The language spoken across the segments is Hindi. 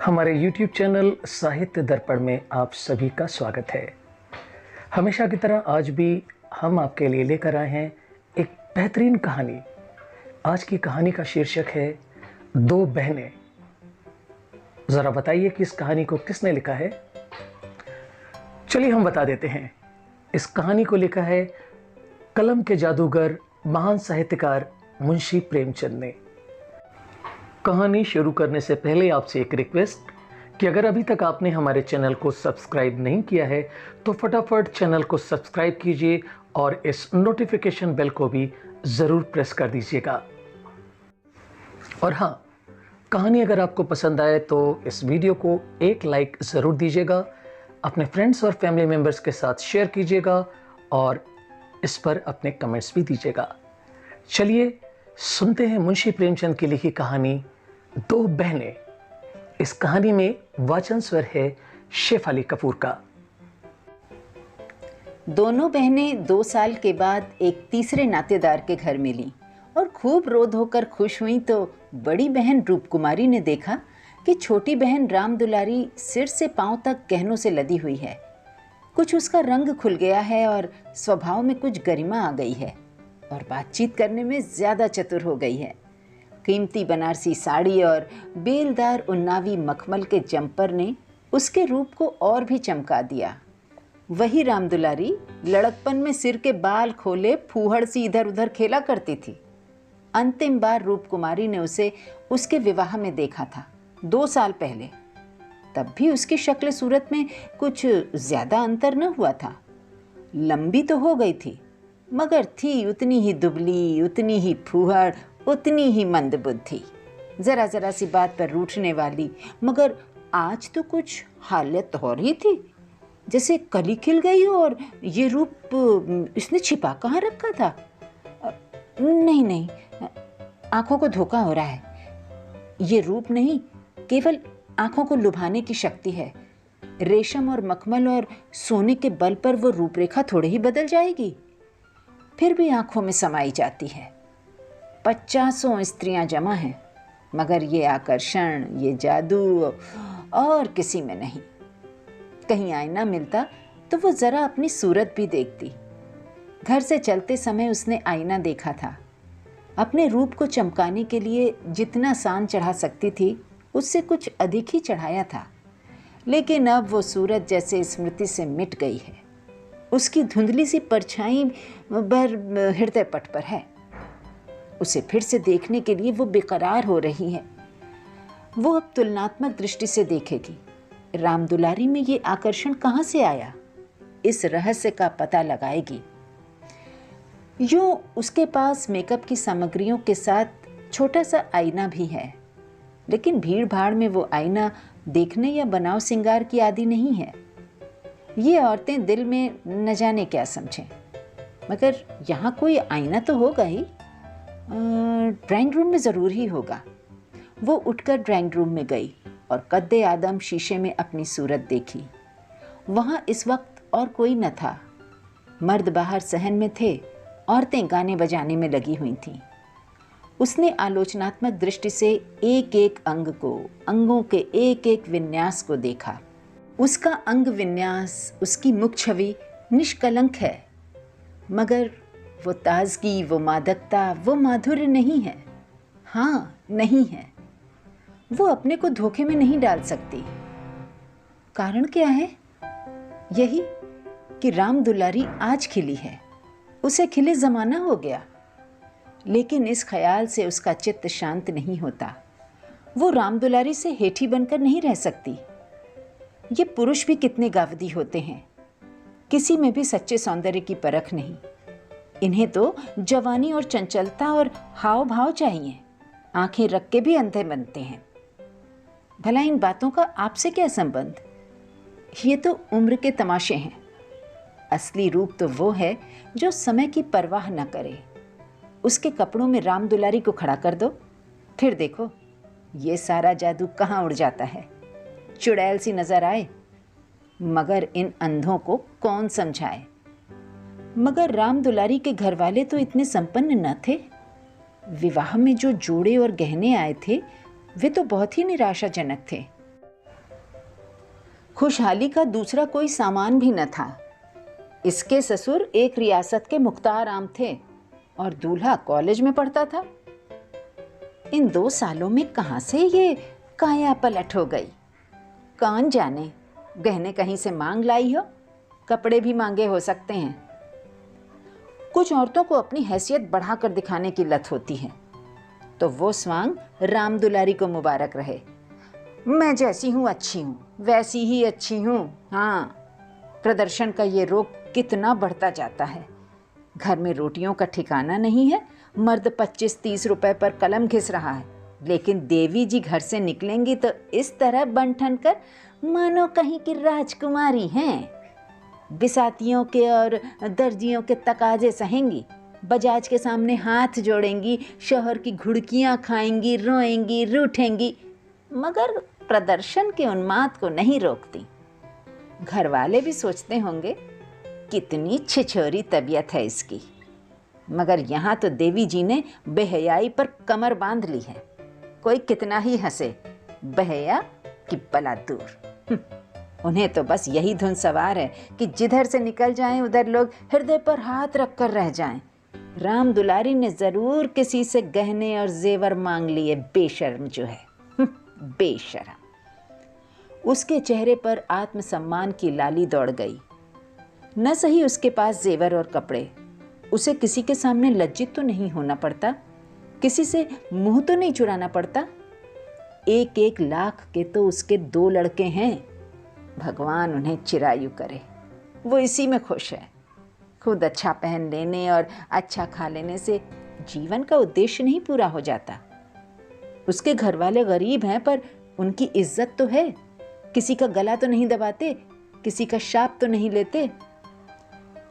हमारे YouTube चैनल साहित्य दर्पण में आप सभी का स्वागत है। हमेशा की तरह आज भी हम आपके लिए लेकर आए हैं एक बेहतरीन कहानी। आज की कहानी का शीर्षक है दो बहनें। ज़रा बताइए कि इस कहानी को किसने लिखा है। चलिए हम बता देते हैं। इस कहानी को लिखा है कलम के जादूगर महान साहित्यकार मुंशी प्रेमचंद ने। कहानी शुरू करने से पहले आपसे एक रिक्वेस्ट कि अगर अभी तक आपने हमारे चैनल को सब्सक्राइब नहीं किया है तो फटाफट चैनल को सब्सक्राइब कीजिए और इस नोटिफिकेशन बेल को भी ज़रूर प्रेस कर दीजिएगा। और हाँ, कहानी अगर आपको पसंद आए तो इस वीडियो को एक लाइक ज़रूर दीजिएगा, अपने फ्रेंड्स और फैमिली मेम्बर्स के साथ शेयर कीजिएगा और इस पर अपने कमेंट्स भी दीजिएगा। चलिए सुनते हैं मुंशी प्रेमचंद की लिखी कहानी दो बहनें। इस कहानी में वाचन स्वर है शेफाली कपूर का। दोनों बहनें 2 साल के बाद एक तीसरे नातेदार के घर मिलीं और खूब रो धोकर खुश हुईं तो बड़ी बहन रूपकुमारी ने देखा कि छोटी बहन राम दुलारी सिर से पांव तक गहनों से लदी हुई है। कुछ उसका रंग खुल गया है और स्वभाव में कुछ गरिमा आ गई है और बातचीत करने में ज़्यादा चतुर हो गई है। कीमती बनारसी साड़ी और बेलदार उन्नावी मखमल के जंपर ने उसके रूप को और भी चमका दिया। वही राम दुलारी लड़कपन में सिर के बाल खोले फूहड़ सी इधर उधर खेला करती थी। अंतिम बार रूपकुमारी ने उसे उसके विवाह में देखा था 2 साल पहले। तब भी उसकी शक्ल सूरत में कुछ ज़्यादा अंतर न हुआ था। लंबी तो हो गई थी मगर थी उतनी ही दुबली, उतनी ही फूहड़, उतनी ही मंदबुद्धि, ज़रा ज़रा सी बात पर रूठने वाली। मगर आज तो कुछ हालत और ही थी, जैसे कली खिल गई हो और ये रूप इसने छिपा कहाँ रखा था। नहीं, आंखों को धोखा हो रहा है। ये रूप नहीं, केवल आंखों को लुभाने की शक्ति है। रेशम और मखमल और सोने के बल पर वो रूपरेखा थोड़े ही बदल जाएगी, फिर भी आंखों में समाई जाती है। 50 स्त्रियां जमा हैं मगर ये आकर्षण, ये जादू और किसी में नहीं। कहीं आईना मिलता तो वो ज़रा अपनी सूरत भी देखती। घर से चलते समय उसने आईना देखा था। अपने रूप को चमकाने के लिए जितना सान चढ़ा सकती थी उससे कुछ अधिक ही चढ़ाया था, लेकिन अब वो सूरत जैसे स्मृति से मिट गई है। उसकी धुंधली सी परछाई भर हृदय पट पर है। उसे फिर से देखने के लिए वो बेकरार हो रही है। वो अब तुलनात्मक दृष्टि से देखेगी। राम दुलारी में ये आकर्षण कहाँ से आया, इस रहस्य का पता लगाएगी। यूं उसके पास मेकअप की सामग्रियों के साथ छोटा सा आईना भी है, लेकिन भीड़ भाड़ में वो आईना देखने या बनाव सिंगार की आदी नहीं है। ये औरतें दिल में न जाने क्या समझें, मगर यहाँ कोई आईना तो होगा ही। ड्राइंग रूम में ज़रूर ही होगा। वो उठकर ड्राइंग रूम में गई और कद्दे आदम शीशे में अपनी सूरत देखी। वहाँ इस वक्त और कोई न था। मर्द बाहर सहन में थे, औरतें गाने बजाने में लगी हुई थीं। उसने आलोचनात्मक दृष्टि से एक एक अंग को, अंगों के एक एक विन्यास को देखा। उसका अंग विन्यास, उसकी मुख छवि निष्कलंक है, मगर वो ताजगी, वो मादकता, वो माधुर्य नहीं है। हाँ, नहीं है। वो अपने को धोखे में नहीं डाल सकती। कारण क्या है? यही कि राम दुलारी आज खिली है, उसे खिले ज़माना हो गया। लेकिन इस ख्याल से उसका चित्त शांत नहीं होता। वो राम दुलारी से हेठी बनकर नहीं रह सकती। ये पुरुष भी कितने गावदी होते हैं, किसी में भी सच्चे सौंदर्य की परख नहीं। इन्हें तो जवानी और चंचलता और हाव भाव चाहिए। आंखें रख के भी अंधे बनते हैं। भला इन बातों का आपसे क्या संबंध? ये तो उम्र के तमाशे हैं। असली रूप तो वो है जो समय की परवाह न करे। उसके कपड़ों में राम दुलारी को खड़ा कर दो, फिर देखो ये सारा जादू कहाँ उड़ जाता है। चुड़ैल सी नजर आए, मगर इन अंधों को कौन समझाए। मगर राम दुलारी के घर वाले तो इतने संपन्न न थे। विवाह में जो जोड़े और गहने आए थे वे तो बहुत ही निराशाजनक थे। खुशहाली का दूसरा कोई सामान भी न था। इसके ससुर एक रियासत के मुख्तार आम थे और दूल्हा कॉलेज में पढ़ता था। इन 2 सालों में कहां से ये काया पलट हो गई? कौन जाने, गहने कहीं से मांग लाई हो, कपड़े भी मांगे हो सकते हैं। कुछ औरतों को अपनी हैसियत बढ़ाकर दिखाने की लत होती है, तो वो स्वांग राम दुलारी को मुबारक रहे। मैं जैसी हूँ अच्छी हूँ, वैसी ही अच्छी हूँ। हाँ, प्रदर्शन का ये रोग कितना बढ़ता जाता है। घर में रोटियों का ठिकाना नहीं है, मर्द 25-30 रुपए पर कलम घिस रहा है, लेकिन देवी जी घर से निकलेंगी तो इस तरह बन ठन कर मानो कहीं की राजकुमारी हैं। बिसातियों के और दर्जियों के तकाजे सहेंगी, बजाज के सामने हाथ जोड़ेंगी, शोहर की घुड़कियां खाएंगी, रोएंगी, रूठेंगी, मगर प्रदर्शन के उन्माद को नहीं रोकती। घर वाले भी सोचते होंगे कितनी छिछोरी तबीयत है इसकी, मगर यहाँ तो देवी जी ने बेहयाई पर कमर बांध ली है। कोई कितना ही हंसे, बेहया कि बला दूर। उन्हें तो बस यही धुन सवार है कि जिधर से निकल जाएं उधर लोग हृदय पर हाथ रखकर रह जाएं। राम दुलारी ने जरूर किसी से गहने और जेवर मांग लिए, बेशर्म जो है। बेशर्म। उसके चेहरे पर आत्मसम्मान की लाली दौड़ गई। न सही उसके पास जेवर और कपड़े, उसे किसी के सामने लज्जित तो नहीं होना पड़ता, किसी से मुंह तो नहीं चुराना पड़ता। 1-1 लाख के तो उसके 2 लड़के हैं। भगवान उन्हें चिरायु करे, वो इसी में खुश है। खुद अच्छा पहन लेने और अच्छा खा लेने से जीवन का उद्देश्य नहीं पूरा हो जाता। उसके घर वाले गरीब हैं, पर उनकी इज्जत तो है। किसी का गला तो नहीं दबाते, किसी का शाप तो नहीं लेते।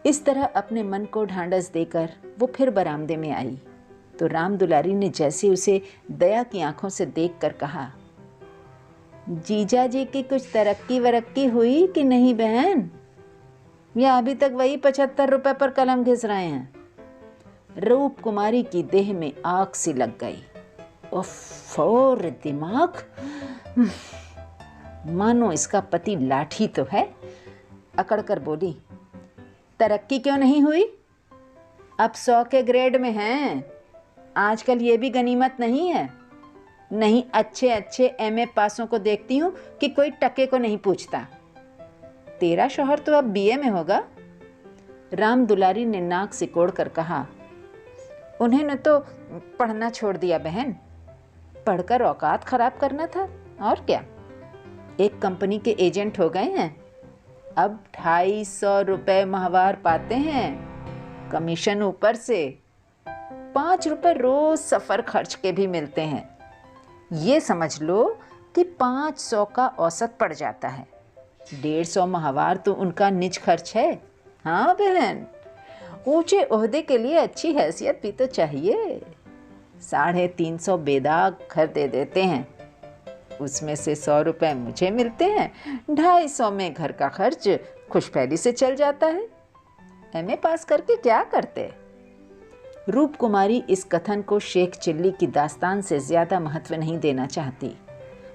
इस तरह अपने मन को ढांढस देकर वो फिर बरामदे में आई तो राम दुलारी ने जैसे उसे दया की आंखों से देखकर कहा, जीजा जी की कुछ तरक्की वरक्की हुई कि नहीं बहन, या अभी तक वही 75 रुपए पर कलम घिस रहे हैं? रूप कुमारी की देह में आग सी लग गई। उफ़, दिमाग, मानो इसका पति लाठी तो है। अकड़ कर बोली, तरक्की क्यों नहीं हुई? अब 100 के ग्रेड में हैं। आजकल ये भी गनीमत नहीं है। नहीं, अच्छे अच्छे MA पासों को देखती हूँ कि कोई टके को नहीं पूछता। तेरा शौहर तो अब BA में होगा। राम दुलारी ने नाक सिकोड़ कर कहा, उन्हें तो पढ़ना छोड़ दिया बहन, पढ़कर औकात खराब करना था और क्या। एक कंपनी के एजेंट हो गए हैं, अब 250 रुपए माहवार पाते हैं, कमीशन ऊपर से। 5 रुपए रोज सफर खर्च के भी मिलते हैं। ये समझ लो कि 500 का औसत पड़ जाता है। 150 माहवार तो उनका निज खर्च है। हाँ बहन, ऊंचे ओहदे के लिए अच्छी हैसियत भी तो चाहिए। 350 बेदाग घर दे देते हैं, उसमें से 100 रुपए मुझे मिलते हैं। 250 में घर का खर्च खुशफैली से चल जाता है। MA पास करके क्या करते? रूप कुमारी इस कथन को शेख चिल्ली की दास्तान से ज्यादा महत्व नहीं देना चाहती,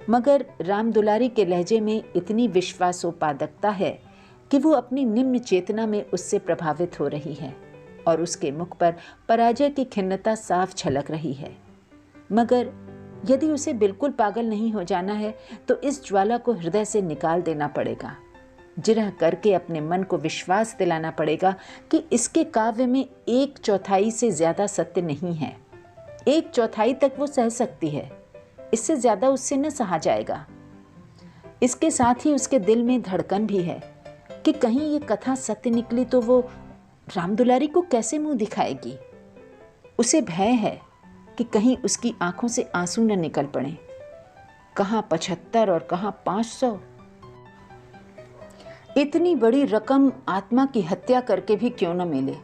मगर राम दुलारी के लहजे में इतनी विश्वासोपादकता है कि वो अपनी निम्न चेतना में उससे प्रभावित हो रही है और उसके मुख पर पराजय की खिन्नता साफ झलक रही है। मगर यदि उसे बिल्कुल पागल नहीं हो जाना है तो इस ज्वाला को हृदय से निकाल देना पड़ेगा। जिरह करके अपने मन को विश्वास दिलाना पड़ेगा कि इसके काव्य में 1/4 से ज्यादा सत्य नहीं है। 1/4 तक वो सह सकती है, इससे ज्यादा उससे न सहा जाएगा। इसके साथ ही उसके दिल में धड़कन भी है कि कहीं ये कथा सत्य निकली तो वो राम दुलारी को कैसे मुंह दिखाएगी। उसे भय है कि कहीं उसकी आंखों से आंसू न निकल पड़े। कहाँ 75 और कहाँ 500। इतनी बड़ी रकम आत्मा की हत्या करके भी क्यों न मिले,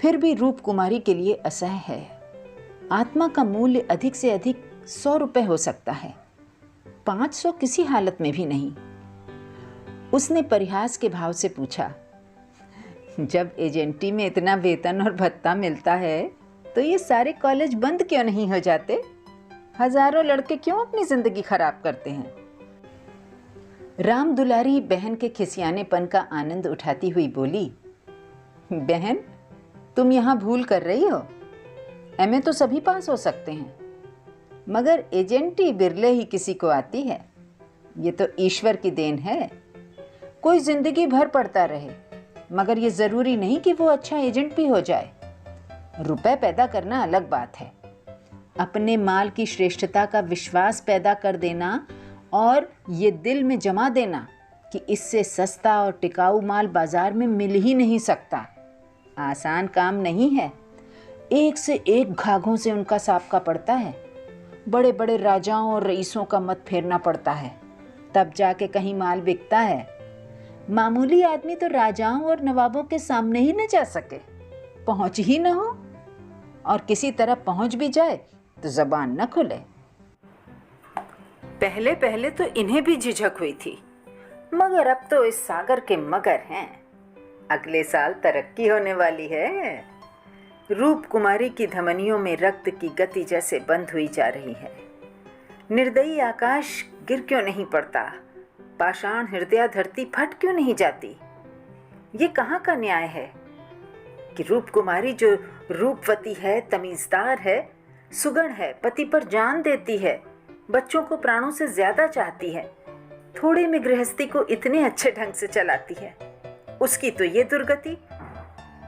फिर भी रूप कुमारी के लिए असह्य है। आत्मा का मूल्य अधिक से अधिक 100 रुपए हो सकता है, 500 किसी हालत में भी नहीं। उसने परिहास के भाव से पूछा, जब एजेंटी में इतना वेतन और भत्ता मिलता है तो ये सारे कॉलेज बंद क्यों नहीं हो जाते? हजारों लड़के क्यों अपनी जिंदगी खराब करते हैं? राम दुलारी बहन के खिसियानेपन का आनंद उठाती हुई बोली, बहन, तुम यहाँ भूल कर रही हो। एमए तो सभी पास हो सकते हैं, मगर एजेंटी बिरले ही किसी को आती है। ये तो ईश्वर की देन है। कोई जिंदगी भर पढ़ता रहे, मगर ये जरूरी नहीं कि वो अच्छा एजेंट भी हो जाए। रुपए पैदा करना अलग बात है, अपने माल की श्रेष्ठता का विश्वास पैदा कर देना और ये दिल में जमा देना कि इससे सस्ता और टिकाऊ माल बाजार में मिल ही नहीं सकता, आसान काम नहीं है। एक से एक घाघों से उनका साबका पड़ता है। बड़े बड़े राजाओं और रईसों का मत फेरना पड़ता है, तब जाके कहीं माल बिकता है। मामूली आदमी तो राजाओं और नवाबों के सामने ही न जा सके, पहुंच ही न हो, और किसी तरह पहुंच भी जाए तो जबान न खुले। पहले पहले तो इन्हें भी झिझक हुई थी, मगर अब तो इस सागर के मगर हैं। अगले साल तरक्की होने वाली है। रूप कुमारी की धमनियों में रक्त की गति जैसे बंद हुई जा रही है। निर्दयी आकाश गिर क्यों नहीं पड़ता, पाषाण हृदय धरती फट क्यों नहीं जाती। ये कहाँ का न्याय है कि रूप कुमारी जो रूपवती है, तमीजदार है, सुगढ़ है, पति पर जान देती है, बच्चों को प्राणों से ज्यादा चाहती है, थोड़े में गृहस्थी को इतने अच्छे ढंग से चलाती है, उसकी तो ये दुर्गति।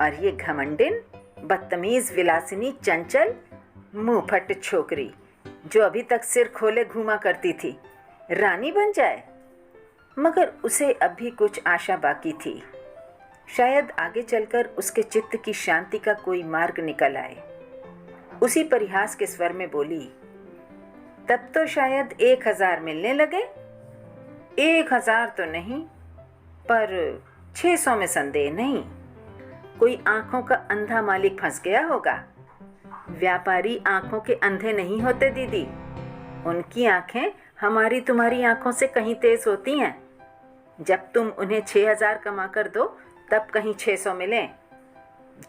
और ये घमंडिन, बदतमीज, विलासिनी, चंचल, मुंहफट छोकरी जो अभी तक सिर खोले घूमा करती थी, रानी बन जाए। मगर उसे अब भी कुछ आशा बाकी थी। शायद आगे चलकर उसके चित्त की शांति का कोई मार्ग निकल आए। उसी परिहास के स्वर में बोली, तब तो शायद 1000 मिलने लगे। 1000 तो नहीं, पर 600 में संदेह नहीं। कोई आंखों का अंधा मालिक फंस गया होगा। व्यापारी आंखों के अंधे नहीं होते दीदी, उनकी आंखें हमारी तुम्हारी आंखों से कहीं तेज होती हैं। जब तुम उन्हें 6000 कमा कर दो, तब कहीं 600 मिले।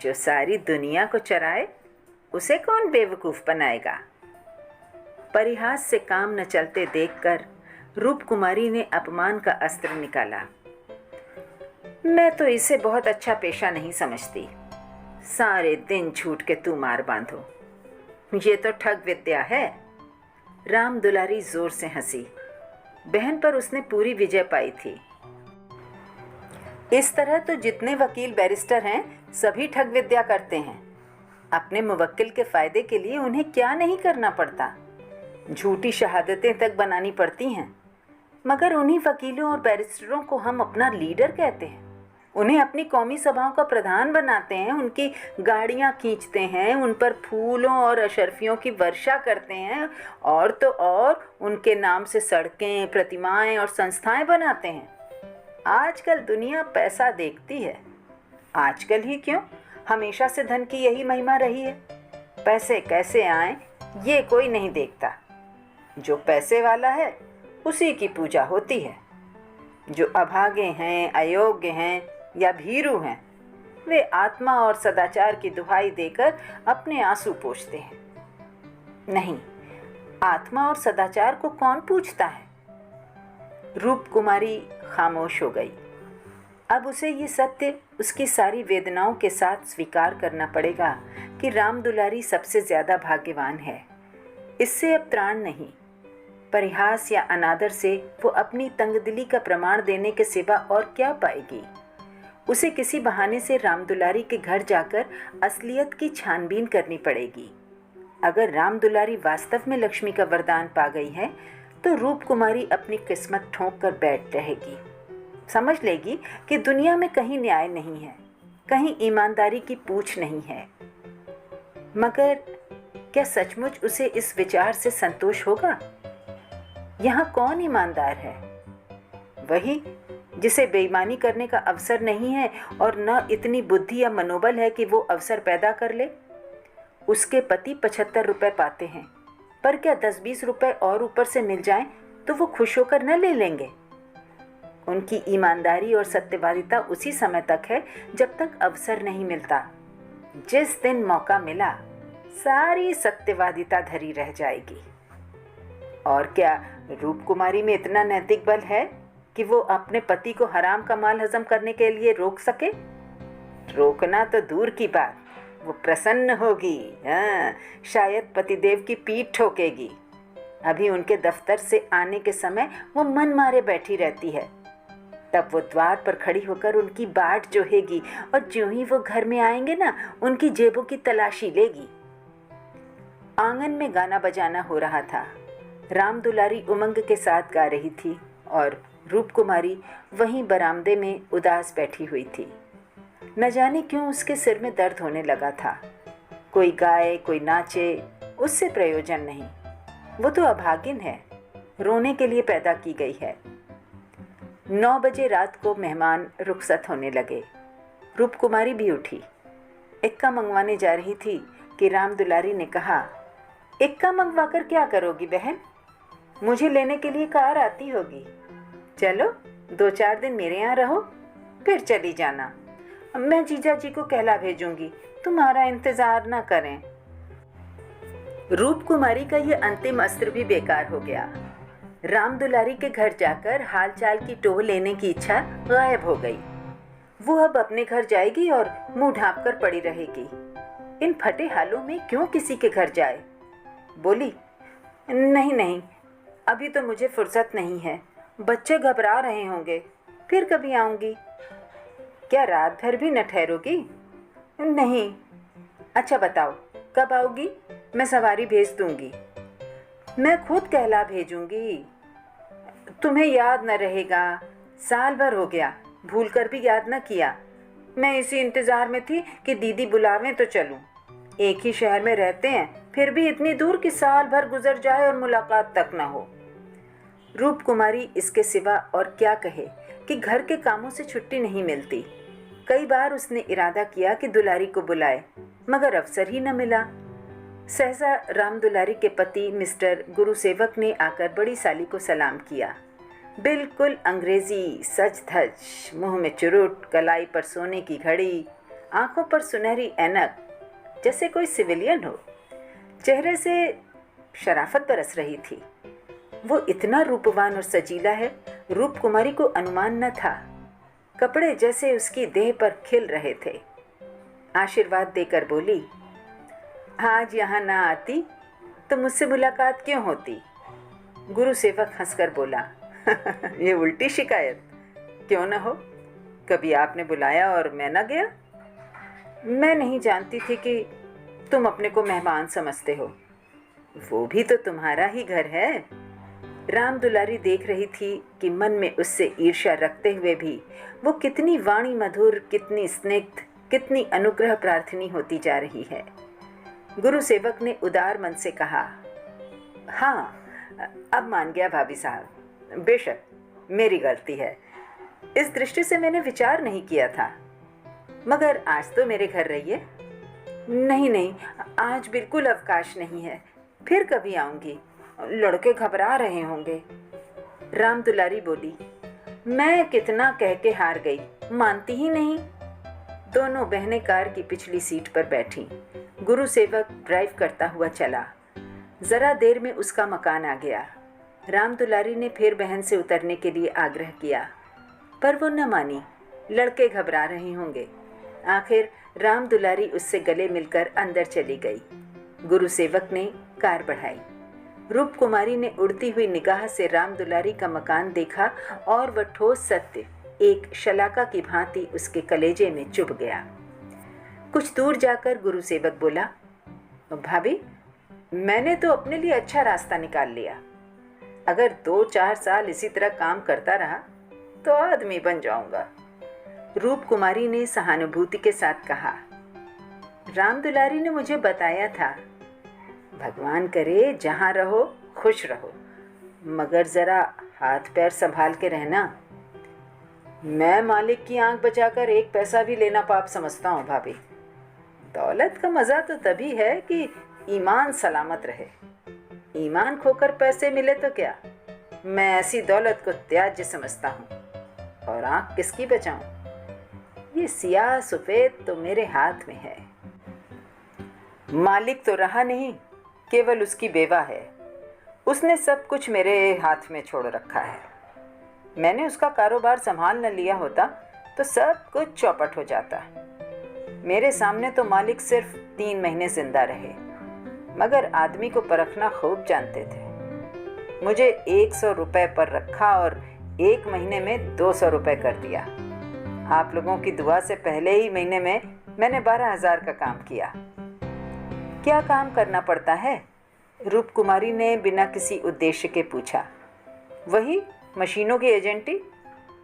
जो सारी दुनिया को चराए, उसे कौन बेवकूफ बनाएगा। परिहास से काम न चलते देखकर रूप कुमारी ने अपमान का अस्त्र निकाला। मैं तो इसे बहुत अच्छा पेशा नहीं समझती। सारे दिन झूठ के तू मार बांधो, ये तो ठग विद्या है। राम दुलारी जोर से हंसी। बहन पर उसने पूरी विजय पाई थी। इस तरह तो जितने वकील बैरिस्टर हैं, सभी ठग विद्या करते हैं। अपने मुवक्किल के फायदे के लिए उन्हें क्या नहीं करना पड़ता, झूठी शहादतें तक बनानी पड़ती हैं। मगर उन्हीं वकीलों और बैरिस्टरों को हम अपना लीडर कहते हैं, उन्हें अपनी कौमी सभाओं का प्रधान बनाते हैं, उनकी गाड़ियां खींचते हैं, उन पर फूलों और अशर्फियों की वर्षा करते हैं, और तो और उनके नाम से सड़कें, प्रतिमाएं और संस्थाएं बनाते हैं। आजकल दुनिया पैसा देखती है। आजकल ही क्यों, हमेशा से धन की यही महिमा रही है। पैसे कैसे आए ये कोई नहीं देखता। जो पैसे वाला है उसी की पूजा होती है। जो अभागे हैं, अयोग्य हैं या भीरू हैं, वे आत्मा और सदाचार की दुहाई देकर अपने आंसू पोंछते हैं। नहीं, आत्मा और सदाचार को कौन पूछता है। रूप कुमारी खामोश हो गई। अब उसे ये सत्य उसकी सारी वेदनाओं के साथ स्वीकार करना पड़ेगा कि राम दुलारी सबसे ज्यादा भाग्यवान है। इससे अब त्राण नहीं। परिहास या अनादर से वो अपनी तंगदिली का प्रमाण देने के सिवा और क्या पाएगी। उसे किसी बहाने से राम दुलारी के घर जाकर असलियत की छानबीन करनी पड़ेगी। अगर राम दुलारी वास्तव में लक्ष्मी का वरदान पा गई है, तो रूप कुमारी अपनी किस्मत ठोंक कर बैठ रहेगी। समझ लेगी कि दुनिया में कहीं न्याय नहीं है, कहीं ईमानदारी की पूछ नहीं है। मगर क्या सचमुच उसे इस विचार से संतोष होगा? यहाँ कौन ईमानदार है? वही जिसे बेईमानी करने का अवसर नहीं है और न इतनी बुद्धि या मनोबल है कि वो अवसर पैदा कर ले। उसके पति 75 रुपए पाते हैं, पर क्या 10-20 रुपए और ऊपर से मिल जाएं तो वो खुश होकर न ले लेंगे। उनकी ईमानदारी और सत्यवादिता उसी समय तक है जब तक अवसर नहीं मिलता। जिस दिन मौका मिला, सारी सत्यवादिता धरी रह जाएगी। और क्या रूप कुमारी में इतना नैतिक बल है कि वो अपने पति को हराम का माल हजम करने के लिए रोक सके? रोकना तो दूर की बात, वो प्रसन्न होगी। हाँ, शायद पतिदेव की पीठ ठोकेगी। अभी उनके दफ्तर से आने के समय वो मन मारे बैठी रहती है। तब वो द्वार पर खड़ी होकर उनकी बाट जोहेगी और ज्यों ही वो घर में आएंगे ना, उनकी जेबों की तलाशी लेगी। आंगन में गाना बजाना हो रहा था। राम दुलारी उमंग के साथ गा रही थी और रूप कुमारी वहीं बरामदे में उदास बैठी हुई थी। न जाने क्यों उसके सिर में दर्द होने लगा था। कोई गाए कोई नाचे, उससे प्रयोजन नहीं। वो तो अभागिन है, रोने के लिए पैदा की गई है। 9 बजे रात को मेहमान रुखसत होने लगे। रूप कुमारी भी उठी, इक्का मंगवाने जा रही थी कि राम दुलारी ने कहा, इक्का मंगवा कर क्या करोगी बहन? मुझे लेने के लिए कार आती होगी। चलो 2-4 दिन मेरे यहाँ रहो, फिर चली जाना। मैं जीजा जी को कहला भेजूंगी, तुम्हारा इंतजार ना करें। रूप कुमारी का ये अंतिम अस्त्र भी बेकार हो गया। राम दुलारी के घर जाकर हालचाल की टोह लेने की इच्छा गायब हो गई। वो अब अपने घर जाएगी और मुंह ढांप कर पड़ी रहेगी। इन फटे हालों में क्यों किसी के घर जाए? बोली, नहीं नहीं, अभी तो मुझे फुर्सत नहीं है, बच्चे घबरा रहे होंगे, फिर कभी आऊंगी। क्या रात भर भी न ठहरोगी? नहीं। अच्छा बताओ कब आओगी? मैं सवारी भेज दूंगी। मैं खुद कहला भेजूंगी। तुम्हें याद न रहेगा, साल भर हो गया, भूल कर भी याद न किया। मैं इसी इंतजार में थी कि दीदी बुलावें तो चलूं। एक ही शहर में रहते हैं, फिर भी इतनी दूर कि साल भर गुजर जाए और मुलाकात तक न हो। रूप कुमारी इसके सिवा और क्या कहे कि घर के कामों से छुट्टी नहीं मिलती। कई बार उसने इरादा किया कि दुलारी को बुलाए, मगर अवसर ही न मिला। सहसा राम दुलारी के पति मिस्टर गुरुसेवक ने आकर बड़ी साली को सलाम किया। बिल्कुल अंग्रेजी सज धज, मुंह में चुरुट, कलाई पर सोने की घड़ी, आंखों पर सुनहरी ऐनक, जैसे कोई सिविलियन हो। चेहरे से शराफत बरस रही थी। वो इतना रूपवान और सजीला है, रूप कुमारी को अनुमान न था। कपड़े जैसे उसकी देह पर खिल रहे थे। आशीर्वाद देकर बोली, आज यहाँ ना आती तो मुझसे मुलाकात क्यों होती? गुरुसेवक हंसकर बोला, ये उल्टी शिकायत क्यों न हो? कभी आपने बुलाया और मैं न गया? मैं नहीं जानती थी कि तुम अपने को मेहमान समझते हो। वो भी तो तुम्हारा ही घर है। राम दुलारी देख रही थी कि मन में उससे ईर्ष्या रखते हुए भी वो कितनी वाणी मधुर, कितनी स्निग्ध, कितनी अनुग्रह प्रार्थनी होती जा रही है। गुरु सेवक ने उदार मन से कहा, हाँ अब मान गया भाभी साहब, बेशक मेरी गलती है। इस दृष्टि से मैंने विचार नहीं किया था, मगर आज तो मेरे घर रहिए। नहीं नहीं, आज बिल्कुल अवकाश नहीं है, फिर कभी आऊंगी, लड़के घबरा रहे होंगे। राम दुलारी बोली, मैं कितना कह के हार गई, मानती ही नहीं। दोनों बहनें कार की पिछली सीट पर बैठीं। गुरु सेवक ड्राइव करता हुआ चला। जरा देर में उसका मकान आ गया। राम दुलारी ने फिर बहन से उतरने के लिए आग्रह किया, पर वो न मानी। लड़के घबरा रहे होंगे। आखिर राम दुलारी उससे गले मिलकर अंदर चली गई। गुरु सेवक ने कार बढ़ाई। रूप कुमारी ने उड़ती हुई निगाह से राम दुलारी का मकान देखा और वह ठोस सत्य एक शलाका की भांति उसके कलेजे में चुभ गया। कुछ दूर जाकर गुरु सेवक बोला, भाभी मैंने तो अपने लिए अच्छा रास्ता निकाल लिया। अगर 2-4 साल इसी तरह काम करता रहा तो आदमी बन जाऊंगा। रूप कुमारी ने सहानुभूति के साथ कहा, राम दुलारी ने मुझे बताया था, भगवान करे जहाँ रहो खुश रहो, मगर जरा हाथ पैर संभाल के रहना। मैं मालिक की आंख बचाकर 1 पैसा भी लेना पाप समझता हूँ भाभी। दौलत का मजा तो तभी है कि ईमान सलामत रहे। ईमान खोकर पैसे मिले तो क्या? मैं ऐसी दौलत को त्याज्य समझता हूँ। और आंख किसकी बचाऊं? ये सियाह सफेद तो मेरे हाथ में है। मालिक तो रहा नहीं, केवल उसकी बेवा है। उसने सब कुछ मेरे हाथ में छोड़ रखा है। मैंने उसका कारोबार संभाल न लिया होता तो सब कुछ चौपट हो जाता। मेरे सामने तो मालिक सिर्फ 3 महीने जिंदा रहे, मगर आदमी को परखना खूब जानते थे। मुझे 100 रुपए पर रखा और 1 महीने में 200 रुपए कर दिया। आप लोगों की दुआ से पहले ही महीने में मैंने 12,000 का काम किया। क्या काम करना पड़ता है? रूप कुमारी ने बिना किसी उद्देश्य के पूछा। वही मशीनों की एजेंटी,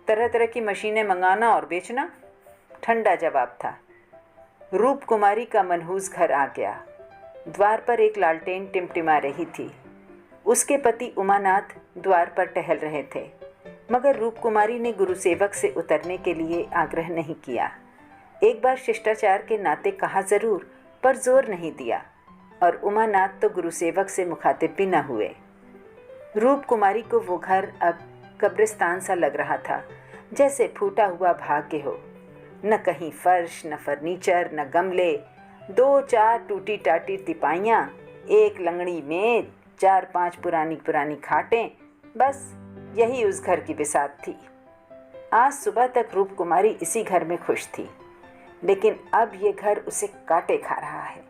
तरह तरह की मशीनें मंगाना और बेचना, ठंडा जवाब था। रूप कुमारी का मनहूस घर आ गया। द्वार पर एक लालटेन टिमटिमा रही थी। उसके पति उमानाथ द्वार पर टहल रहे थे, मगर रूप कुमारी ने गुरुसेवक से उतरने के लिए आग्रह नहीं किया। एक बार शिष्टाचार के नाते कहा जरूर, पर जोर नहीं दिया, और उमानाथ तो गुरुसेवक से मुखातिब भी न हुए। रूप कुमारी को वो घर अब कब्रिस्तान सा लग रहा था, जैसे फूटा हुआ भाग्य हो। न कहीं फर्श, न फर्नीचर, न गमले, 2-4 टूटी टाटी तिपाइयाँ, एक लंगड़ी मेज, 4-5 पुरानी पुरानी खाटें, बस यही उस घर की बिसात थी। आज सुबह तक रूप कुमारी इसी घर में खुश थी, लेकिन अब ये घर उसे काटे खा रहा है।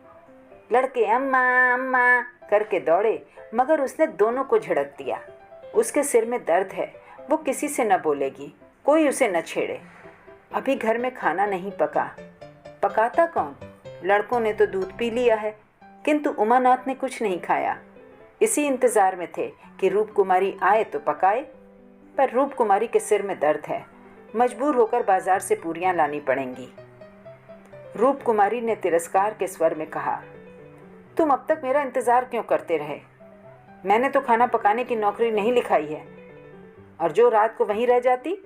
लड़के अम्मा अम्मा करके दौड़े, मगर उसने दोनों को झड़क दिया। उसके सिर में दर्द है, वो किसी से न बोलेगी, कोई उसे न छेड़े। अभी घर में खाना नहीं पका। पकाता कौन? लड़कों ने तो दूध पी लिया है, किंतु उमानाथ ने कुछ नहीं खाया। इसी इंतजार में थे कि रूप कुमारी आए तो पकाए, पर रूप कुमारी के सिर में दर्द है, मजबूर होकर बाजार से पूरियां लानी पड़ेंगी। रूप कुमारी ने तिरस्कार के स्वर में कहा, तुम अब तक मेरा इंतजार क्यों करते रहे? मैंने तो खाना पकाने की नौकरी नहीं लिखाई है, और जो रात को वहीं रह जाती।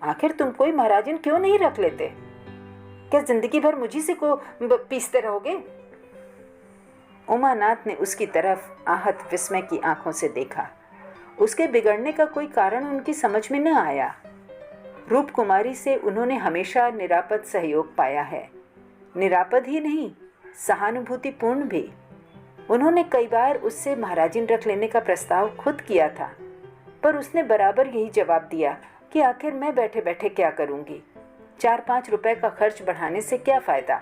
आखिर तुम कोई महाराजन क्यों नहीं रख लेते? क्या जिंदगी भर मुझी से को पीसते रहोगे? उमानाथ ने उसकी तरफ आहत विस्मय की आंखों से देखा। उसके बिगड़ने का कोई कारण उनकी समझ में न आया। रूप कुमारी से उन्होंने हमेशा निरापद सहयोग पाया है। निरापद ही नहीं, सहानुभूतिपूर्ण भी। उन्होंने कई बार उससे महाराजिन रख लेने का प्रस्ताव खुद किया था, पर उसने बराबर यही जवाब दिया कि आखिर मैं बैठे बैठे क्या करूंगी? 4-5 रुपए का खर्च बढ़ाने से क्या फायदा?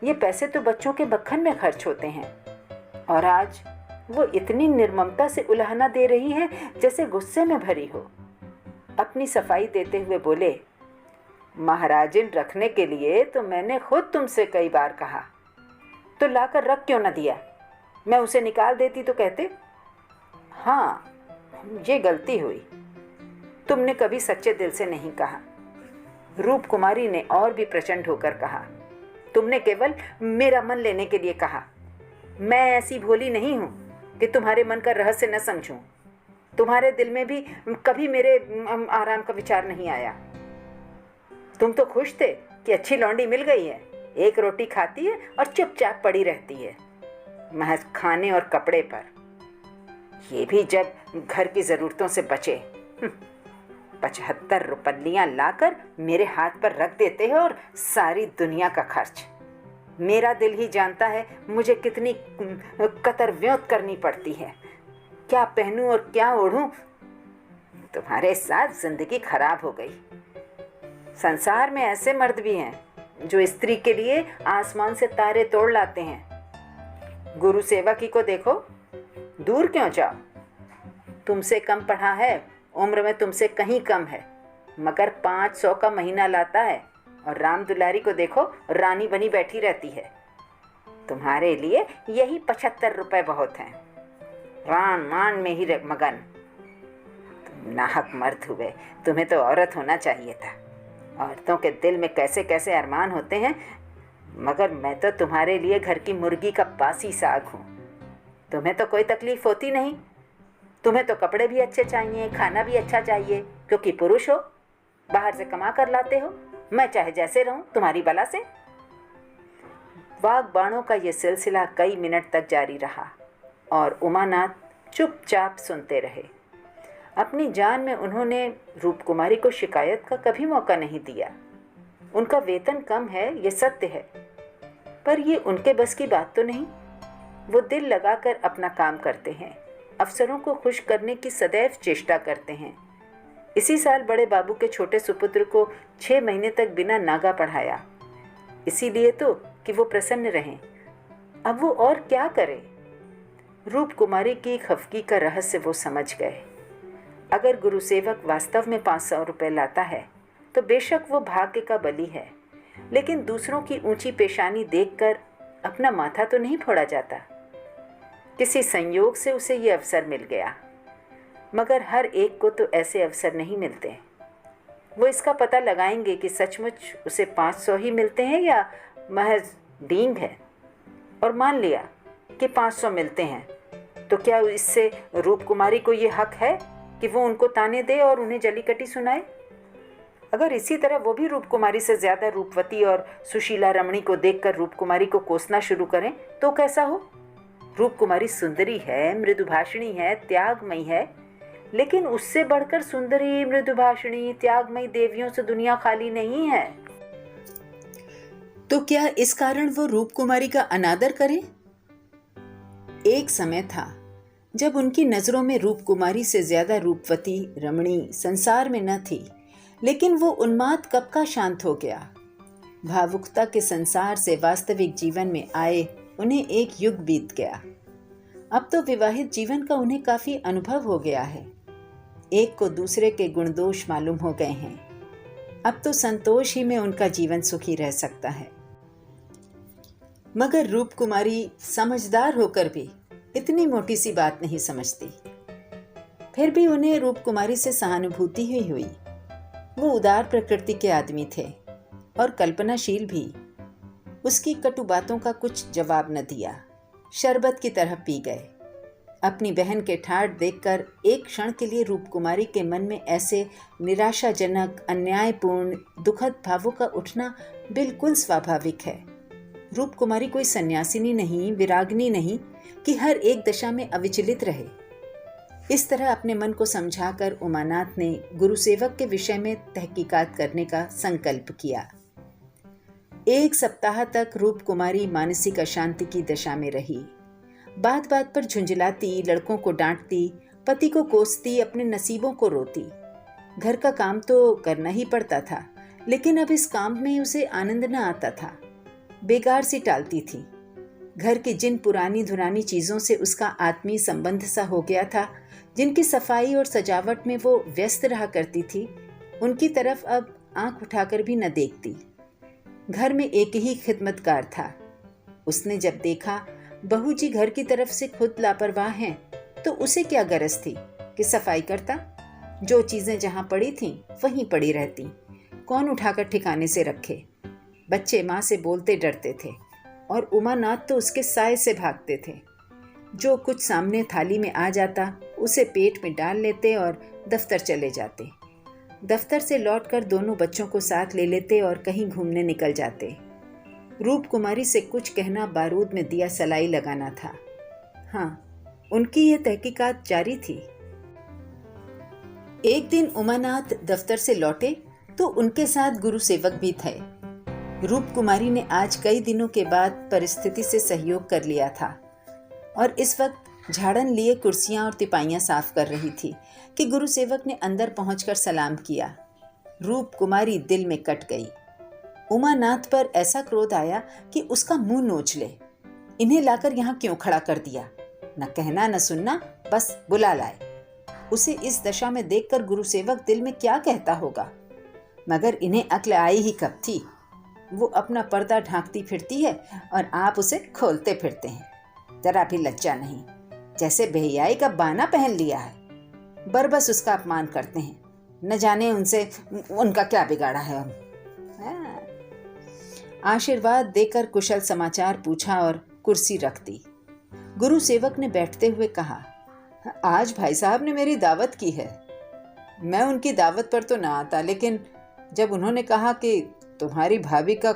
ये पैसे तो बच्चों के बखन में खर्च होते हैं। और आज वो इतनी निर्ममता से उलाहना दे रही है जैसे गुस्से में भरी हो। अपनी सफाई देते हुए बोले, महाराजिन रखने के लिए तो मैंने खुद तुमसे कई बार कहा, तो लाकर रख क्यों न दिया? मैं उसे निकाल देती तो कहते। हाँ, ये गलती हुई। तुमने कभी सच्चे दिल से नहीं कहा। रूप कुमारी ने और भी प्रचंड होकर कहा, तुमने केवल मेरा मन लेने के लिए कहा। मैं ऐसी भोली नहीं हूं कि तुम्हारे मन का रहस्य न समझूं। तुम्हारे दिल में भी कभी मेरे आराम का विचार नहीं आया। तुम तो खुश थे कि अच्छी लौंडी मिल गई है, एक रोटी खाती है और चुपचाप पड़ी रहती है, महज खाने और कपड़े पर। ये भी जब घर की जरूरतों से बचे। 75 रुपलियां लाकर मेरे हाथ पर रख देते हो और सारी दुनिया का खर्च। मेरा दिल ही जानता है मुझे कितनी कतरव्योत करनी पड़ती है, क्या पहनूं और क्या ओढ़ूं। तुम्हारे साथ जिंदगी खराब हो गई। संसार में ऐसे मर्द भी हैं जो स्त्री के लिए आसमान से तारे तोड़ लाते हैं। गुरु सेवक ही को देखो, दूर क्यों जाओ? तुमसे कम पढ़ा है, उम्र में तुमसे कहीं कम है, मगर 500 का महीना लाता है। और राम दुलारी को देखो, रानी बनी बैठी रहती है। तुम्हारे लिए यही 75 रुपए बहुत हैं। रान मान में ही मगन। तुम नाहक मर्द हुए, तुम्हें तो औरत होना चाहिए था। औरतों के दिल में कैसे कैसे अरमान होते हैं, मगर मैं तो तुम्हारे लिए घर की मुर्गी का बासी साग हूँ। तुम्हें तो कोई तकलीफ होती नहीं। तुम्हें तो कपड़े भी अच्छे चाहिए, खाना भी अच्छा चाहिए, क्योंकि पुरुष हो, बाहर से कमा कर लाते हो। मैं चाहे जैसे रहूं, तुम्हारी बला से। वाग बाणों का यह सिलसिला कई मिनट तक जारी रहा और उमानाथ चुपचाप सुनते रहे। अपनी जान में उन्होंने रूप कुमारी को शिकायत का कभी मौका नहीं दिया। उनका वेतन कम है, ये सत्य है, पर ये उनके बस की बात तो नहीं। वो दिल लगाकर अपना काम करते हैं, अफसरों को खुश करने की सदैव चेष्टा करते हैं। इसी साल बड़े बाबू के छोटे सुपुत्र को 6 महीने तक बिना नागा पढ़ाया, इसीलिए तो कि वो प्रसन्न रहें। अब वो और क्या करे। रूप कुमारी की खफगी का रहस्य वो समझ गए। अगर गुरुसेवक वास्तव में 500 रुपये लाता है तो बेशक वो भाग्य का बली है, लेकिन दूसरों की ऊंची पेशानी देखकर अपना माथा तो नहीं फोड़ा जाता। किसी संयोग से उसे ये अवसर मिल गया, मगर हर एक को तो ऐसे अवसर नहीं मिलते। वो इसका पता लगाएंगे कि सचमुच उसे 500 ही मिलते हैं या महज डींग है। और मान लिया कि 500 मिलते हैं, तो क्या इससे रूप कुमारी को ये हक है कि वो उनको ताने दे और उन्हें जलीकटी सुनाए? अगर इसी तरह वो भी रूप कुमारी से ज़्यादा रूपवती और सुशीला रमणी को देखकर रूप कुमारी को कोसना शुरू करें तो कैसा हो? रूप कुमारी सुंदरी है, मृदुभाषिणी है, त्यागमयी है, लेकिन उससे बढ़कर सुंदरी, मृदुभाषिणी, त्यागमयी देवियों से दुनिया खाली नहीं है। तो क्या इस कारण वो रूप कुमारी का अनादर करे? एक समय था जब उनकी नजरों में रूप कुमारी से ज्यादा रूपवती रमणी संसार में न थी, लेकिन वो उन्माद कब का शांत हो गया। भावुकता के संसार से वास्तविक जीवन में आए उन्हें एक युग बीत गया। अब तो विवाहित जीवन का उन्हें काफी अनुभव हो गया है। एक को दूसरे के गुण दोष मालूम हो गए हैं। अब तो संतोष ही में उनका जीवन सुखी रह सकता है। मगर रूप कुमारी समझदार होकर भी इतनी मोटी सी बात नहीं समझती। फिर भी उन्हें रूप कुमारी से सहानुभूति ही हुई। वो उदार प्रकृति के आदमी थे और कल्पनाशील भी। उसकी कटु बातों का कुछ जवाब न दिया, शरबत की तरह पी गए। अपनी बहन के ठाठ देखकर एक क्षण के लिए रूप कुमारी के मन में ऐसे निराशाजनक, अन्यायपूर्ण, दुखद भावों का उठना बिल्कुल स्वाभाविक है। रूप कुमारी कोई सन्यासिनी नहीं, विरागनी नहीं कि हर एक दशा में अविचलित रहे। इस तरह अपने मन को समझाकर उमानाथ ने गुरुसेवक के विषय में तहकीकात करने का संकल्प किया। 1 सप्ताह तक रूप कुमारी मानसिक अशांति की दशा में रही। बात बात पर झुंझलाती, लड़कों को डांटती, पति को कोसती, अपने नसीबों को रोती। घर का काम तो करना ही पड़ता था, लेकिन अब इस काम में उसे आनंद न आता था। बेकार सी टालती थी। घर की जिन पुरानी धुरानी चीज़ों से उसका आत्मीय संबंध सा हो गया था, जिनकी सफाई और सजावट में वो व्यस्त रहा करती थी, उनकी तरफ अब आंख उठाकर भी न देखती। घर में एक ही खिदमतगार था। उसने जब देखा बहू जी घर की तरफ से खुद लापरवाह हैं, तो उसे क्या गरज थी कि सफाई करता। जो चीज़ें जहाँ पड़ी थीं वहीं पड़ी रहती, कौन उठाकर ठिकाने से रखे। बच्चे माँ से बोलते डरते थे और उमानाथ तो उसके साए से भागते थे। जो कुछ सामने थाली में आ जाता उसे पेट में डाल लेते और दफ्तर चले जाते। दफ्तर से लौटकर दोनों बच्चों को साथ ले लेते और कहीं घूमने निकल जाते। रूप कुमारी से कुछ कहना बारूद में दिया सलाई लगाना था। हाँ, उनकी यह तहकीकात जारी थी। एक दिन उमानाथ दफ्तर से लौटे तो उनके साथ गुरु सेवक भी थे। रूप कुमारी ने आज कई दिनों के बाद परिस्थिति से सहयोग कर लिया था और इस वक्त झाड़न लिए कुर्सियां और तिपाइयां साफ कर रही थी कि गुरु सेवक ने अंदर पहुंचकर सलाम किया। रूप कुमारी दिल में कट गई। उमानाथ पर ऐसा क्रोध आया कि उसका मुंह नोच ले। इन्हें लाकर यहाँ क्यों खड़ा कर दिया? न कहना न सुनना, बस बुला लाए। उसे इस दशा में देखकर गुरु सेवक दिल में क्या कहता होगा, मगर इन्हें अक्ल आई ही कब थी। वो अपना पर्दा ढांकती फिरती है और आप उसे खोलते फिरते हैं। जरा भी लज्जा नहीं, जैसे बेहयाई का बाना पहन लिया है। बरबस उसका अपमान करते हैं। न जाने उनसे उनका क्या बिगाड़ा है। हम आशीर्वाद देकर कुशल समाचार पूछा और कुर्सी रख दी। गुरु सेवक ने बैठते हुए कहा, आज भाई साहब ने मेरी दावत की है। मैं उनकी दावत पर तो ना आता, लेकिन जब उन्होंने कहा कि तुम्हारी भाभी का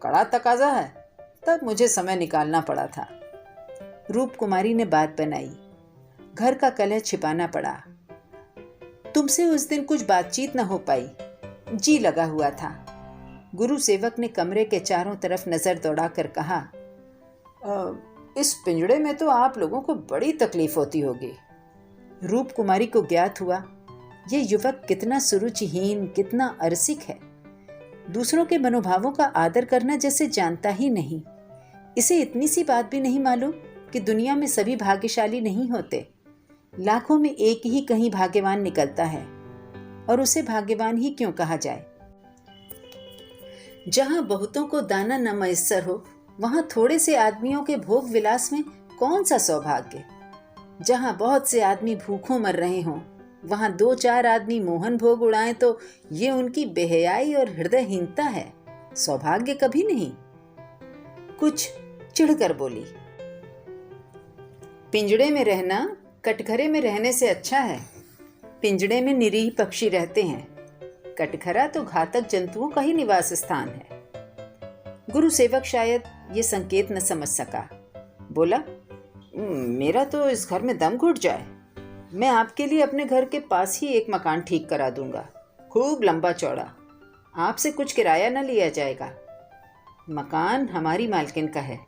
कड़ा तकाजा है, तब मुझे समय निकालना पड़ा था। रूप कुमारी ने बात बनाई। घर का कलह छिपाना पड़ा। तुमसे उस दिन कुछ बातचीत न हो पाई, जी लगा हुआ था। गुरु सेवक ने कमरे के चारों तरफ नजर दौड़ाकर कहा, इस पिंजड़े में तो आप लोगों को बड़ी तकलीफ होती होगी। रूप कुमारी को ज्ञात हुआ ये युवक कितना सुरुचिहीन, कितना अरसिक है। दूसरों के मनोभावों का आदर करना जैसे जानता ही नहीं। इसे इतनी सी बात भी नहीं मालूम कि दुनिया में सभी भाग्यशाली नहीं होते। लाखों में एक ही कहीं भाग्यवान निकलता है, और उसे भाग्यवान ही क्यों कहा जाए। जहां बहुतों को दाना न मयस्सर हो, वहां थोड़े से आदमियों के भोग विलास में कौन सा सौभाग्य। जहां बहुत से आदमी भूखों मर रहे हों, वहां 2-4 आदमी मोहन भोग उड़ाएं तो ये उनकी बेहयाई और हृदयहीनता है, सौभाग्य कभी नहीं। कुछ चिढ़कर बोली, पिंजड़े में रहना कटघरे में रहने से अच्छा है। पिंजड़े में निरीह पक्षी रहते हैं, कटघरा तो घातक जंतुओं का ही निवास स्थान है। गुरु सेवक शायद ये संकेत न समझ सका। बोला, मेरा तो इस घर में दम घुट जाए। मैं आपके लिए अपने घर के पास ही एक मकान ठीक करा दूंगा, खूब लंबा चौड़ा। आपसे कुछ किराया न लिया जाएगा। मकान हमारी मालकिन का है,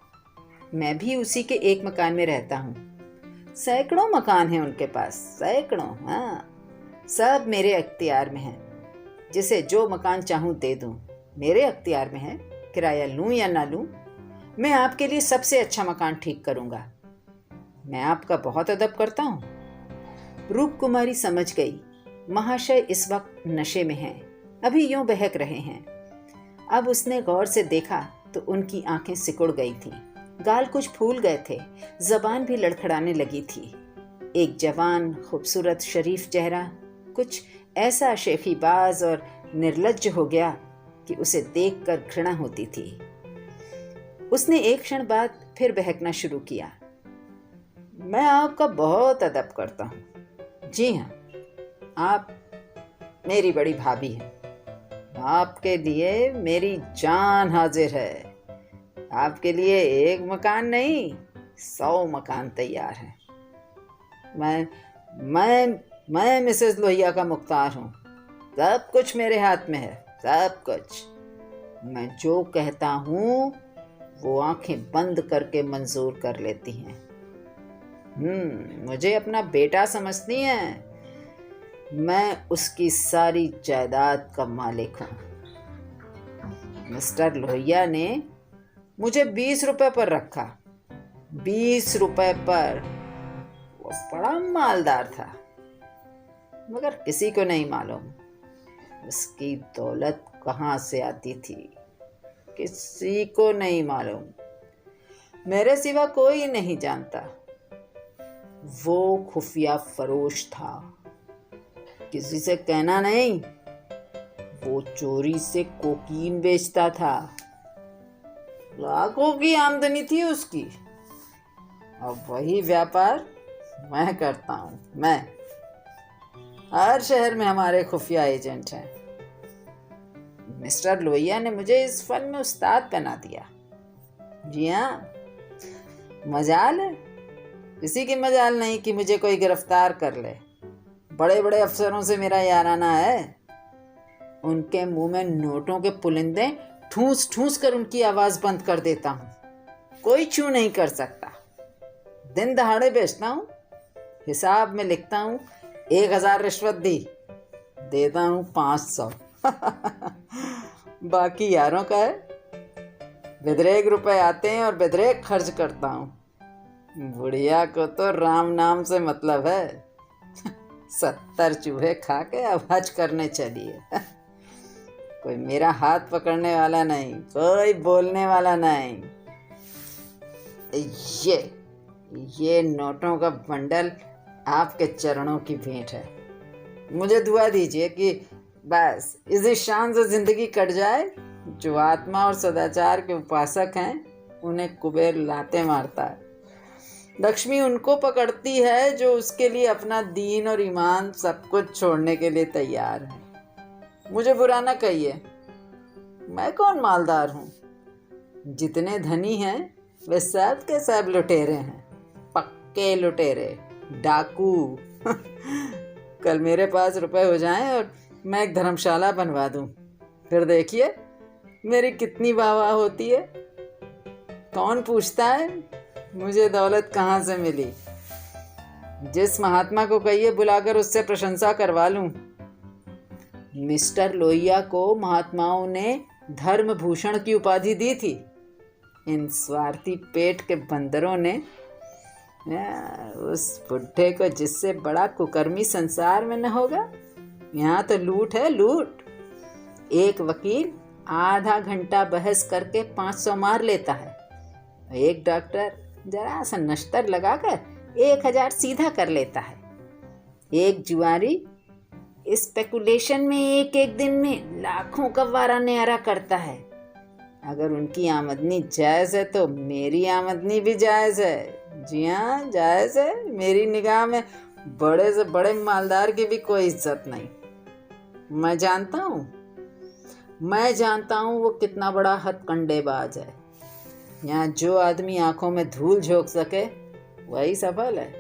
मैं भी उसी के एक मकान में रहता हूँ। सैकड़ों मकान हैं उनके पास, सैकड़ों। हाँ, सब मेरे अख्तियार में हैं। जिसे जो मकान चाहूँ दे दूँ, मेरे अख्तियार में है। किराया लूँ या ना लूँ, मैं आपके लिए सबसे अच्छा मकान ठीक करूँगा। मैं आपका बहुत अदब करता हूँ। रूप कुमारी समझ गई, महाशय इस वक्त नशे में हैं, अभी यूं बहक रहे हैं। अब उसने गौर से देखा तो उनकी आंखें सिकुड़ गई थीं, गाल कुछ फूल गए थे, जबान भी लड़खड़ाने लगी थी। एक जवान, खूबसूरत, शरीफ चेहरा कुछ ऐसा शेखीबाज और निर्लज्ज हो गया कि उसे देखकर घृणा होती थी। उसने एक क्षण बाद फिर बहकना शुरू किया। मैं आपका बहुत अदब करता हूँ। जी हाँ, आप मेरी बड़ी भाभी हैं। आपके लिए मेरी जान हाजिर है। आपके लिए एक मकान नहीं, 100 मकान तैयार हैं। मैं मिसेस लोहिया का मुख्तार हूँ। सब कुछ मेरे हाथ में है, सब कुछ। मैं जो कहता हूँ वो आंखें बंद करके मंजूर कर लेती हैं। मुझे अपना बेटा समझती हैं। मैं उसकी सारी जायदाद का मालिक हूँ। मिस्टर लोहिया ने मुझे 20 रुपए पर रखा, 20 रुपए पर। वो बड़ा मालदार था, मगर किसी को नहीं मालूम उसकी दौलत कहाँ से आती थी। किसी को नहीं मालूम, मेरे सिवा कोई नहीं जानता। वो खुफिया फरोश था, किसी से कहना नहीं। वो चोरी से कोकीन बेचता था, लाखों की आमदनी थी उसकी। अब वही व्यापार मैं करता हूँ। मैं हर शहर में हमारे खुफिया एजेंट हैं। मिस्टर लोहिया ने मुझे इस फन में उस्ताद बना दिया। जी हाँ, मजाल है, किसी की मजाल नहीं कि मुझे कोई गिरफ्तार कर ले। बड़े बड़े अफसरों से मेरा याराना है। उनके मुंह में नोटों के पुलिंदे ठूस ठूस कर उनकी आवाज बंद कर देता हूँ, कोई छू नहीं कर सकता। दिन दहाड़े बेचता हूँ, हिसाब में लिखता हूँ 1000 रिश्वत दी, देता हूँ 500। बाकी यारों का है। बेदरेक रुपए आते हैं और बेदरेक खर्च करता हूँ। बुढ़िया को तो राम नाम से मतलब है। 70 चूहे खा के अब हज करने चली है। कोई मेरा हाथ पकड़ने वाला नहीं, कोई बोलने वाला नहीं। ये नोटों का बंडल आपके चरणों की भेंट है। मुझे दुआ दीजिए कि बस इसी शान से जिंदगी कट जाए। जो आत्मा और सदाचार के उपासक हैं, उन्हें कुबेर लाते मारता है। लक्ष्मी उनको पकड़ती है जो उसके लिए अपना दीन और ईमान सब कुछ छोड़ने के लिए तैयार है। मुझे बुरा ना कहिए, मैं कौन मालदार हूँ। जितने धनी हैं वे सब के सब लुटेरे हैं, पक्के लुटेरे, डाकू। कल मेरे पास रुपए हो जाएं और मैं एक धर्मशाला बनवा दूं, फिर देखिए मेरी कितनी वाह होती है। कौन पूछता है मुझे दौलत कहाँ से मिली। जिस महात्मा को कहिए बुलाकर उससे प्रशंसा करवा लूं। मिस्टर लोहिया को महात्माओं ने धर्म भूषण की उपाधि दी थी। इन स्वार्थी पेट के बंदरों ने उस बुढ़े को, जिससे बड़ा कुकर्मी संसार में न होगा। यहाँ तो लूट है, लूट। एक वकील आधा घंटा बहस करके 500 मार लेता है, एक डॉक्टर जरा सा नश्तर लगाकर 1000 सीधा कर लेता है। एक जुआरी स्पेकुलेशन में एक दिन में लाखों का वारा न्यारा करता है। अगर उनकी आमदनी जायज़ है तो मेरी आमदनी भी जायज़ है। जी हाँ, जायज़ है। मेरी निगाह में बड़े से बड़े मालदार की भी कोई इज्जत नहीं। मैं जानता हूँ वो कितना बड़ा हथकंडेबाज है। यहाँ जो आदमी आंखों में धूल झोंक सके वही सफल है।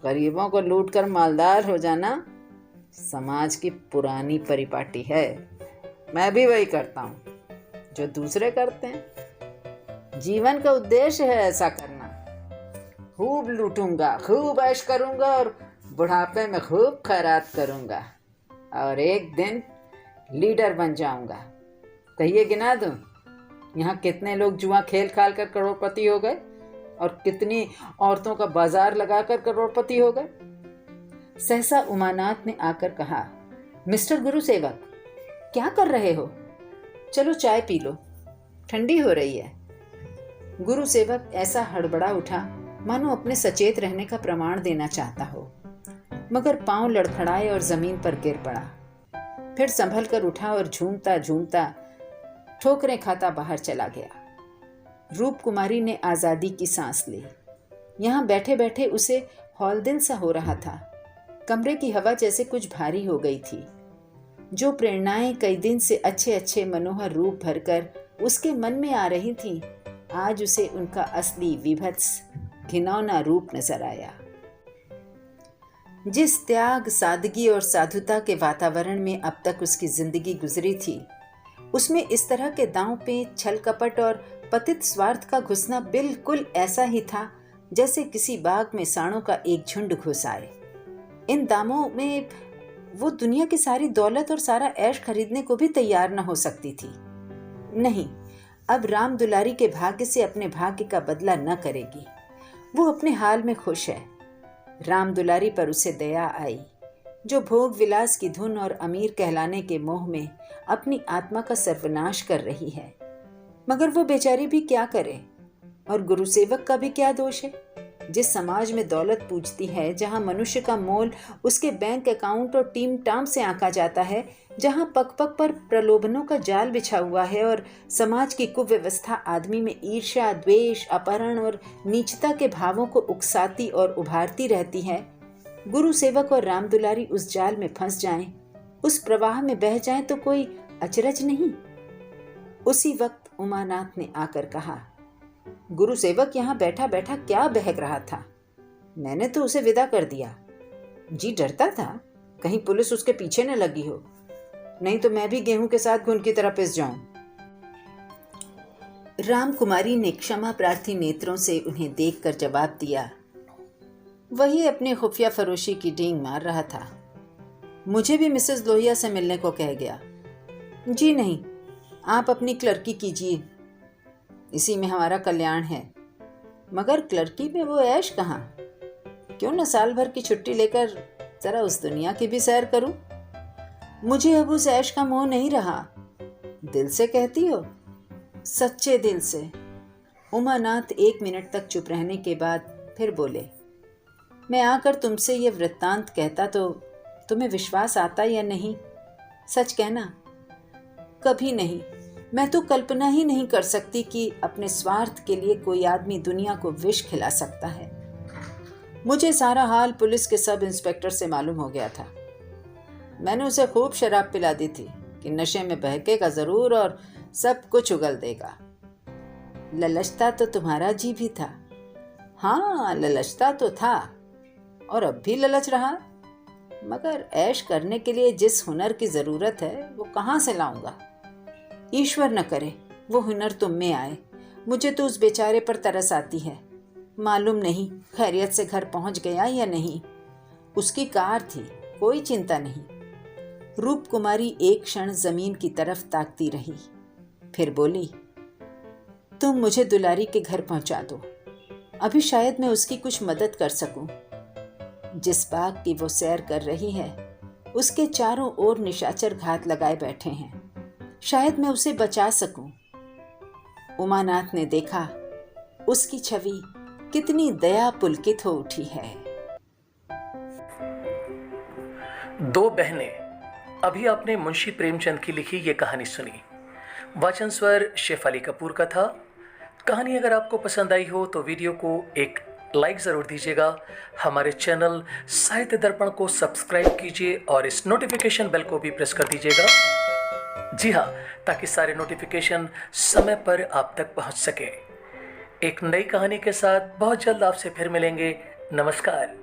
गरीबों को लूटकर मालदार हो जाना समाज की पुरानी परिपाटी है। मैं भी वही करता हूँ जो दूसरे करते हैं। जीवन का उद्देश्य है ऐसा करना। खूब लूटूंगा, खूब ऐश करूंगा और बुढ़ापे में खूब खैरात करूंगा और एक दिन लीडर बन जाऊंगा। कहिए, गिना दूं यहाँ कितने लोग जुआ खेल खाल कर करोड़पति हो गए और कितनी औरतों का बाजार लगाकर करोड़पति हो गए। सहसा उमानाथ ने आकर कहा, मिस्टर गुरु सेवक, क्या कर रहे हो? चलो चाय पी लो, ठंडी हो रही है। गुरु सेवक ऐसा हड़बड़ा उठा मानो अपने सचेत रहने का प्रमाण देना चाहता हो, मगर पांव लड़खड़ाए और जमीन पर गिर पड़ा। फिर संभल कर उठा और झूमता झूमता ठोकरें खाता बाहर चला गया। रूप कुमारी ने आज़ादी की सांस ली। यहाँ बैठे बैठे उसे हौलदिल सा हो रहा था। कमरे की हवा जैसे कुछ भारी हो गई थी। जो प्रेरणाएं कई दिन से अच्छे अच्छे मनोहर रूप भरकर उसके मन में आ रही थीं, आज उसे उनका असली विभत्स घिनौना रूप नजर आया। जिस त्याग, सादगी और साधुता के वातावरण में अब तक उसकी जिंदगी गुजरी थी, उसमें इस तरह के दांव पे, छल कपट और पतित स्वार्थ का घुसना बिल्कुल ऐसा ही था जैसे किसी बाग में सांडों का एक झुंड घुस आए। इन दामों में वो दुनिया की सारी दौलत और सारा ऐश खरीदने को भी तैयार न हो सकती थी। नहीं, अब राम दुलारी के भाग्य से अपने भाग्य का बदला न करेगी। वो अपने हाल में खुश है। राम दुलारी पर उसे दया आई, जो भोग विलास की धुन और अमीर कहलाने के मोह में अपनी आत्मा का सर्वनाश कर रही है। मगर वो बेचारी भी क्या करे, और गुरु सेवक का भी क्या दोष है? जिस समाज में दौलत पूजती है, जहां मनुष्य का मोल उसके बैंक अकाउंट और टीम टाम से आंका जाता है, जहां पग पग पर प्रलोभनों का जाल बिछा हुआ है और समाज की कुव्यवस्था आदमी में ईर्ष्या, द्वेष, अपहरण और नीचता के भावों को उकसाती और उभारती रहती है, गुरु सेवक और राम दुलारी उस जाल में फंस जाएं, उस प्रवाह में बह जाएं तो कोई अचरज नहीं। उसी वक्त उमानाथ ने आकर कहा, गुरु सेवक यहाँ बैठा बैठा क्या बहक रहा था? मैंने तो उसे विदा कर दिया। जी डरता था कहीं पुलिस उसके पीछे न लगी हो, नहीं तो मैं भी गेहूं के साथ घुन की तरह पिस जाऊं। राम कुमारी ने क्षमा प्रार्थी नेत्रों से उन्हें देखकर जवाब दिया, वही अपने खुफिया फरोशी की डींग मार रहा था। मुझे भी मिसेस लोहिया से मिलने को कह गया। जी नहीं, आप अपनी क्लर्की कीजिए, इसी में हमारा कल्याण है। मगर क्लर्की में वो ऐश कहाँ? क्यों न साल भर की छुट्टी लेकर जरा उस दुनिया की भी सैर करूं? मुझे अब उस ऐश का मोह नहीं रहा। दिल से कहती हो? सच्चे दिल से। उमानाथ 1 मिनट तक चुप रहने के बाद फिर बोले, मैं आकर तुमसे ये वृत्तांत कहता तो तुम्हें विश्वास आता या नहीं? सच कहना। कभी नहीं। मैं तो कल्पना ही नहीं कर सकती कि अपने स्वार्थ के लिए कोई आदमी दुनिया को विष खिला सकता है। मुझे सारा हाल पुलिस के सब इंस्पेक्टर से मालूम हो गया था। मैंने उसे खूब शराब पिला दी थी कि नशे में बहकेगा जरूर और सब कुछ उगल देगा। ललचता तो तुम्हारा जी भी था। हाँ, ललचता तो था और अब भी ललच रहा, मगर ऐश करने के लिए जिस हुनर की जरूरत है वो कहाँ से लाऊंगा? ईश्वर न करे वो हुनर तुम में आए। मुझे तो उस बेचारे पर तरस आती है। मालूम नहीं खैरियत से घर पहुंच गया या नहीं। उसकी कार थी, कोई चिंता नहीं। रूप कुमारी एक क्षण जमीन की तरफ ताकती रही, फिर बोली, तुम मुझे दुलारी के घर पहुंचा दो, अभी शायद मैं उसकी कुछ मदद कर सकूं। जिस बाग की वो सैर कर रही है उसके चारों ओर निशाचर घात लगाए बैठे हैं, शायद मैं उसे बचा सकूं। उमानाथ ने देखा उसकी छवि कितनी दया पुलकित हो उठी है। दो बहनें। अभी आपने मुंशी प्रेमचंद की लिखी ये कहानी सुनी। वाचन स्वर शेफाली कपूर का था। कहानी अगर आपको पसंद आई हो तो वीडियो को एक लाइक ज़रूर दीजिएगा। हमारे चैनल साहित्य दर्पण को सब्सक्राइब कीजिए और इस नोटिफिकेशन बेल को भी प्रेस कर दीजिएगा। जी हाँ, ताकि सारे नोटिफिकेशन समय पर आप तक पहुंच सके। एक नई कहानी के साथ बहुत जल्द आपसे फिर मिलेंगे। नमस्कार।